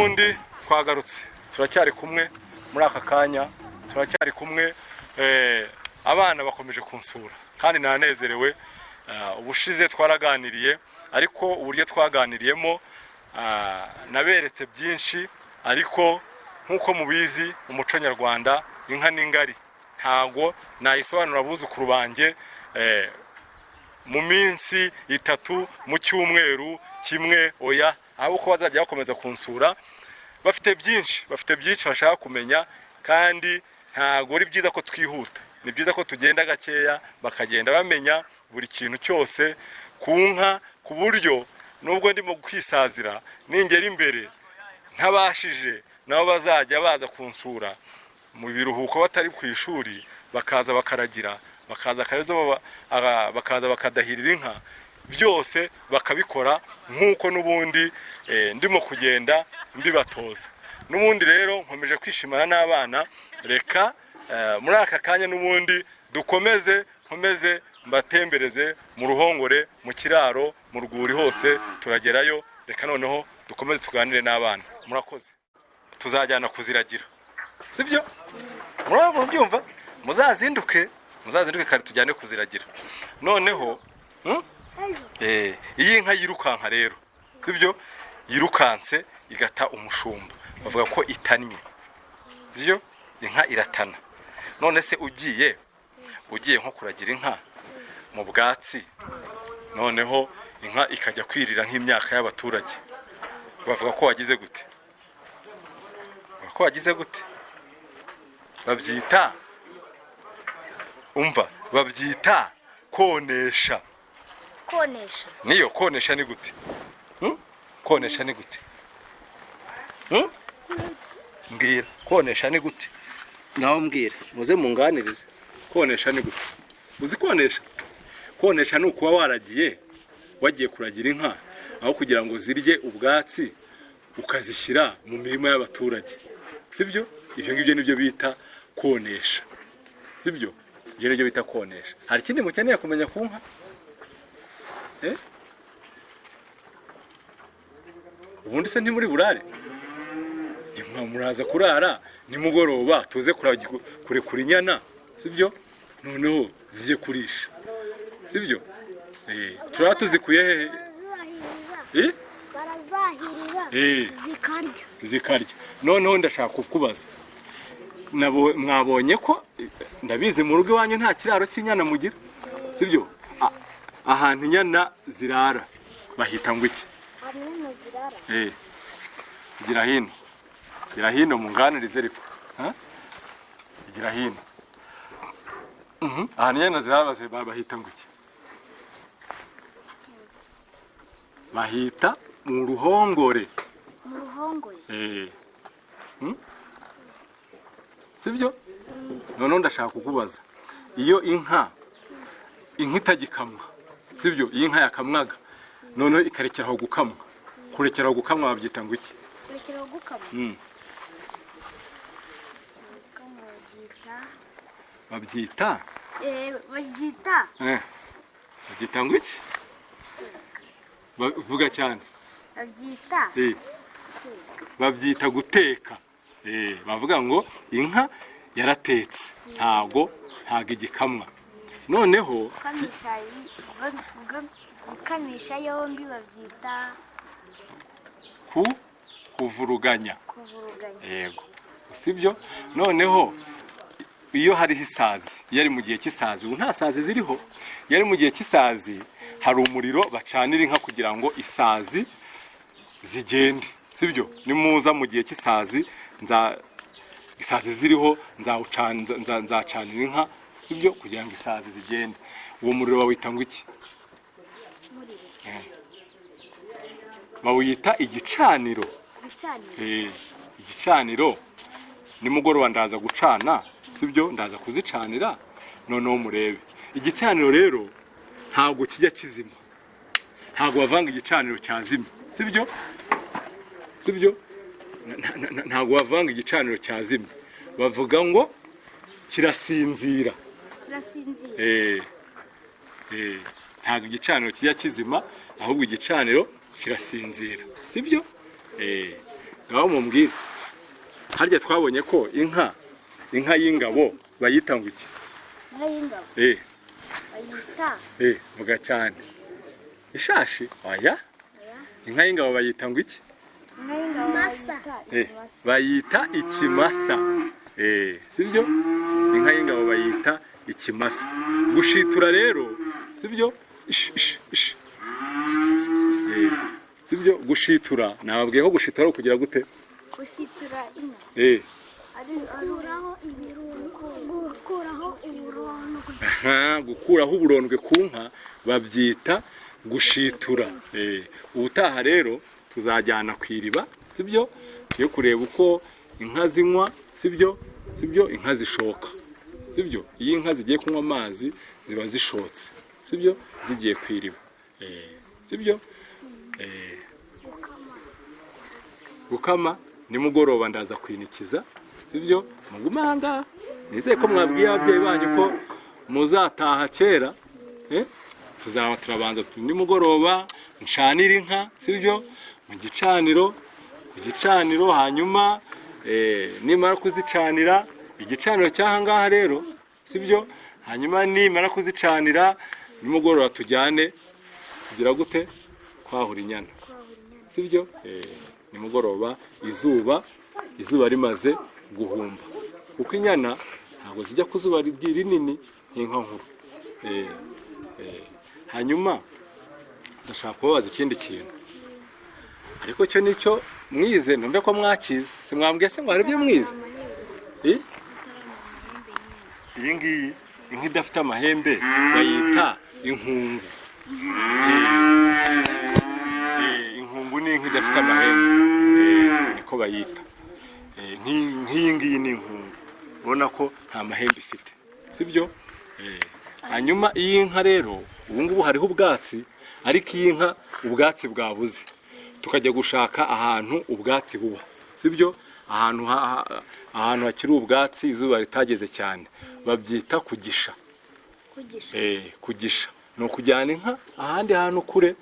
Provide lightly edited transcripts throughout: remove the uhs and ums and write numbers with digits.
n'ubundi twagarutse turacyari kumwe muri aka kanya, turacyari kumwe. Abana bakomeje kunsura kandi nanezerewe. Ubushize twaraganiriye, ariko uburyo twaganiriyemo naberetse byinshi, ariko nk'uko mubizi umuco nyarwanda inka n'ingari ntago nayisobanura abuzukuru banjye mu minsi 3 mu cyumweru kimwe, oya, ahubwo bazajya bakomeza kunsura bafite byinshi bashaka kumenya, kandi ntago ari byiza ko twihuta, ni byiza ko tugenda gakeya bakagenda bamenya buri kintu cyose ku nka, ku buryo nubwo ndimo kwisazira ningera imbere ntabashije nabo bazajya baza kunsura mu biruhuko batari ku ishuri, bakaza bakaragira, bakaza bakadahirira inka, byose bakabikora nk'uko n'ubundi ndimo kugenda mbibatoza. N'ubundi rero nkomeje kwishimana n'abana, reka muri aka kanya n'ubundi nkomeze mbatembereze mu ruhongore, mu kiraro, mu rwuri, hose turagerayo. Reka noneho dukomeze tuganire n'abana. Murakoze. Tuzajyana kuziragira, sibyo? Murabyumva? Muzazinduke kare tujyane kuziragira. Noneho iyi nka yirukanka rero, sibyo? Yirukanse igata umushumba, bavuga ko itannye, sibyo? Inka iratana. None se ugiye nko kuragira inka mu bwatsi, noneho inka ikajya kwirira nk'imyaka y'abaturage, bavuga ko wagize gute? Babyita, umva, babyita konesha. Niyo konesha ni gute? Konesha ni gute? Mbwira, konesha ni gute? Naho mbwira, muze munganirize. Konesha ni gute? Uzi konesha? Konesha ni ukuba wagiye kuragira inka, aho kugira ngo zirye ubwatsi ukazishyira mu mirimo y'abaturage, sibyo? Ibyo ngibyo nibyo bita konesha, sibyo? Ibyo nibyo bita konesha. Hari ikindi mukeneye kumenya ku nka? Ubundi se ntimuri burare? Muraza kurara nimugoroba, tuze kurekura inyana, sibyo? Noneho zijye kurisha, sibyo? Turaba tuzikuye hehe? Barazahirira zikarya. Noneho ndashaka kukubaza, mwabonye ko ndabizi mu rugo iwanyu nta kiraro cy'inyana mugira, sibyo? Ahantu inyana zirara bahita ngo iki? Gira hino munganirize ariko. Gira hino. Ahantu inyana zirara bahita ngo iki? Bahita mu ruhongore. Mu ruhongore? Sibyo? Noneho ndashaka kukubaza, iyo inka itagikamwa, sibyo? Iyi nka yakamwaga, noneho ikarekeraho gukamwa. Kurekeraho gukamwa babyita ngo iki? Kurekeraho gukamwa? Babyita? Babyita ngo iki? Vuga cyane. Babyita guteka. Bavuga ngo inka yaratetse, ntago igikamwa. Noneho gukamisha yombi babyita kuvuruganya. Yego, sibyo? Noneho iyo hariho isazi, yari mu gihe cy'isazi, ubu nta sazi ziriho, yari mu gihe cy'isazi, hari umuriro bacanira inka kugira ngo isazi zigende, sibyo? Nimuza mu gihe cy'isazi, isazi ziriho nzacanira inka, sibyo? Kugira ngo isazi zigende. Uwo muriro bawita ngo iki? Bawita igicaniro. Igicaniro. Nimugoroba ndaza gucana, sibyo? Ndaza kuzicanira, noneho murebe. Igicaniro rero ntago kijya kizima, ntago bavanga igicaniro cyazimye, sibyo? Ntago bavanga igicaniro cyazimye, bavuga ngo kirasinzira. Ntago igicaniro kijya kizima, ahubwo igicaniro kirasinzira, sibyo? ngaho mumbwire harya twabonye ko inka y'ingabo bayita ngo iki? inka y'ingabo bayita vuga cyane. Ishashi? Oya. Inka y'ingabo bayita ngo iki? inka y'ingabo bayita ikimasa. Sibyo? Inka y'ingabo bayita ikimasa. Gushitura rero, sibyo? Sibyo? Gushitura, nababwiye ko gushitura ari ukugira gute? gushitura inka gukuraho uburondwe ku nka babyita gushitura. Ubutaha rero tuzajyana ku iriba, sibyo? Tugiye kureba uko inka zinywa, sibyo? Inka zishoka, sibyo? Iyo inka zigiye kunywa amazi ziba zishotse, sibyo? Zigiye ku iriba, sibyo? Gukama nimugoroba ndaza kwinikiza, sibyo? Mugume aha ngaha, nizeye ko mwabwiye ababyeyi banyu ko muzataha kera. Turabanza nimugoroba nshanira inka, sibyo? Mu gicaniro hanyuma nimara kuzicanira igicaniro cy'aha ngaha rero, sibyo? Hanyuma nimara kuzicanira nimugoroba tujyane kugira gute? Kwahura inyana, sibyo? Nimugoroba izuba rimaze guhumba, kuko inyana ntabwo zijya ku zuba rinini nk'inka nkuru. Hanyuma ndashaka kubabaza ikindi kintu, ariko cyo nicyo mwize, numve ko mwakize. Simwambwiye se ngo hari ibyo mwize? Iyi ngiyi inka idafite amahembe bayita inkungu. Inkungu ni inka idafite amahembe, niko bayita. Nk'iyi ngiyi ni inkungu, ubona ko nta mahembe ifite, sibyo? Hanyuma iyi nka rero ubu ngubu hariho ubwatsi, ariko iyi nka ubwatsi bwabuze, tukajya gushaka ahantu ubwatsi buba, sibyo? Ahantu hakiri ubwatsi izuba ritageze cyane babyita kugisha. Kugisha ni ukujyana inka ahandi hantu kure,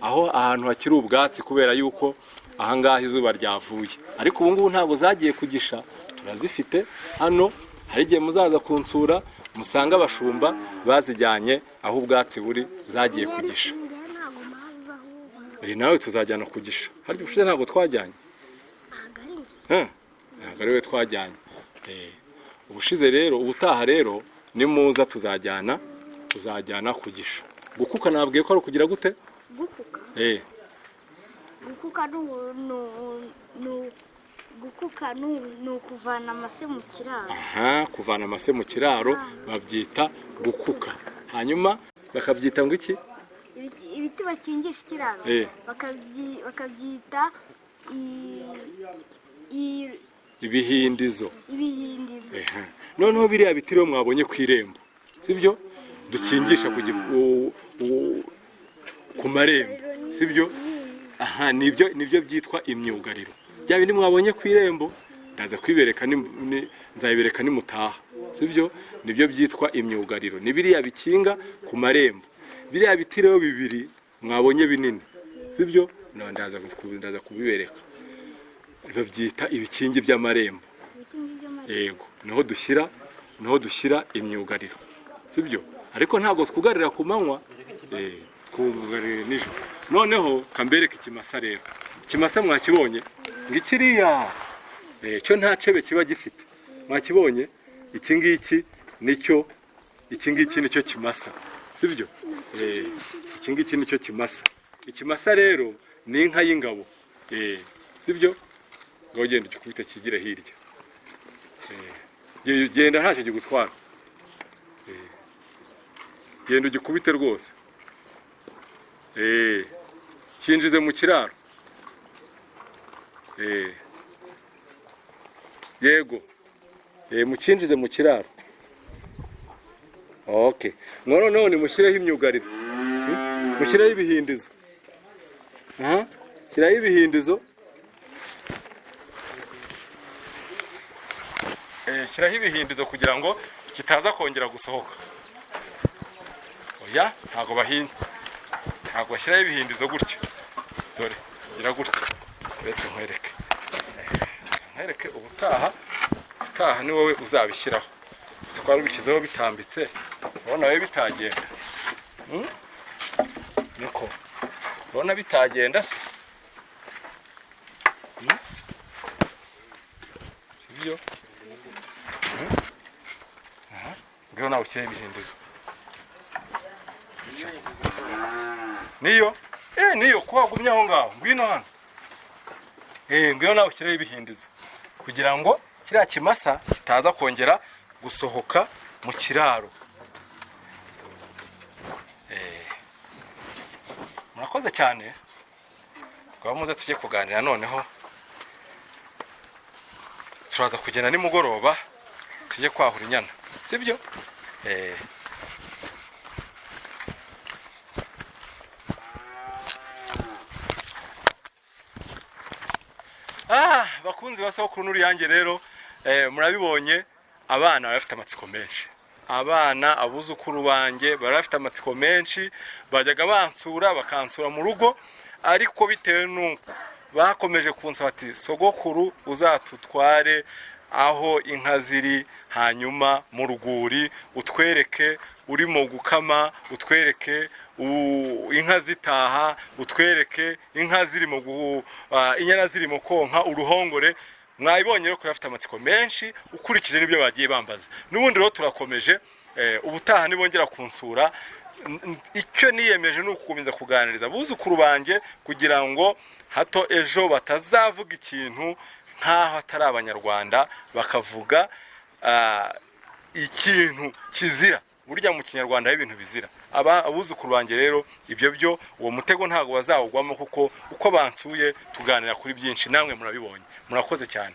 ahantu hakiri ubwatsi, kubera yuko ahangaha izuba ryavuye. Ariko ubu ngubu ntabwo zagiye kugisha, turazifite hano. Hari igihe muzaza kunsura musanga abashumba bazijyanye aho ubwatsi buri, zagiye kugisha. Nawe tuzajyana kugisha. Harya ubushize ntabwo twajyanye? Ntabwo ari we twajyanye. Ubushize rero, ubutaha rero nimuza tuzajyana kugisha. Gukuka nabwiye ko ari ukugira gute? Gukuka ni ukuvana amase mu kiraro. Kuvana amase mu kiraro babyita gukuka. Hanyuma bakabyita ngo iki? Ibiti bakingisha ikiraro bakabyita ibihindizo. Noneho biriya biti rero mwabonye ku irembo, sibyo? Dukingisha ku marembo, sibyo? Nibyo byitwa imyugariro. Bya bindi mwabonye ku irembo nzabibereka nimutaha, sibyo? Nibyo byitwa imyugariro. Ni biriya bikinga ku marembo. Biriya biti rero bibiri mwabonye binini, sibyo? Ndaza kubibereka. Babyita ibikingi by'amarembo. Yego, niho dushyira imyugariro, sibyo? Ariko ntabwo twugarira ku manywa, twugarira nijoro. Noneho kambereka ikimasa rero. Ikimasa mwakibonye? Ngikiriya cyo nta cebe kiba gifite, mwakibonye? Iki ngiki nicyo kimasa, sibyo? Iki ngiki nicyo kimasa. Ikimasa rero ni inka y'ingabo, sibyo? Ngo genda ukikubita kigira hirya. Genda ntacyo gigutwara. Genda ugikubite rwose. Kinjize mu kiraro. Yego. Mukinjize mu kiraro. Okay. Noneho nimushyireho imyugariro. Mushyireho ibihindizo. Shyiraho ibihindizo. Shyiraho ibihindizo kugira ngo kitaza kongera gusohoka. Oya, ntago bahinda. Ntago bashyiraho ibihindizo gutya. Dore, gira gutya. Uretse nkwereke. nkwereke ubutaha ni wowe uzabishyiraho. Si kwari ubishyizeho bitambitse urabona we bitagenda. Niko urabona bitagenda se. Sibyo? Ngwino nawe ushyire ibihindizo. Niyo? Niyo kuhagumya aho ngaho. Ngwino hano. Ngwino nawe ushyire ibihindizo. Kugira ngo kiriya kimasa kitaza kongera gusohoka mu kiraro. Murakoze cyane. Kwa muze tujye kuganira noneho. Turaza kugenda nimugoroba tujye kwahura inyana. Sibyo? Bakunzi basokuru n'uriyange rero murabibonye abana barafite amatsiko menshi. Abana abuzukuru banjye barafite amatsiko menshi bajyaga bansura bakansura mu rugo ariko bitewe nuko bakomeje kunsaba ati sogokuru uzatutware aho inka ziri hanyuma mu ruguri utwereke urimo gukama utwereke inka zitaha utwereke inka zirimo inyana zirimo konka uruhongore. Mwabibonye rero ko yafite amatsiko menshi ukurikije n'ibyo bagiye bambaza. N'ubundi rero turakomeje ubutaha nibongera kunsura icyo niyemeje no gukomeza kuganiriza abuzukuru banjye kugira ngo hato ejo batazavuga ikintu nkaho atari abanyarwanda bakavuga ikintu kizira. Burya mu kinyarwanda ibintu bizira. Abuzukuru banjye rero ibyo byo uwo mutego ntago bazawugwamo kuko uko bansuye tuganira kuri byinshi namwe murabibonye. Murakoze cyane.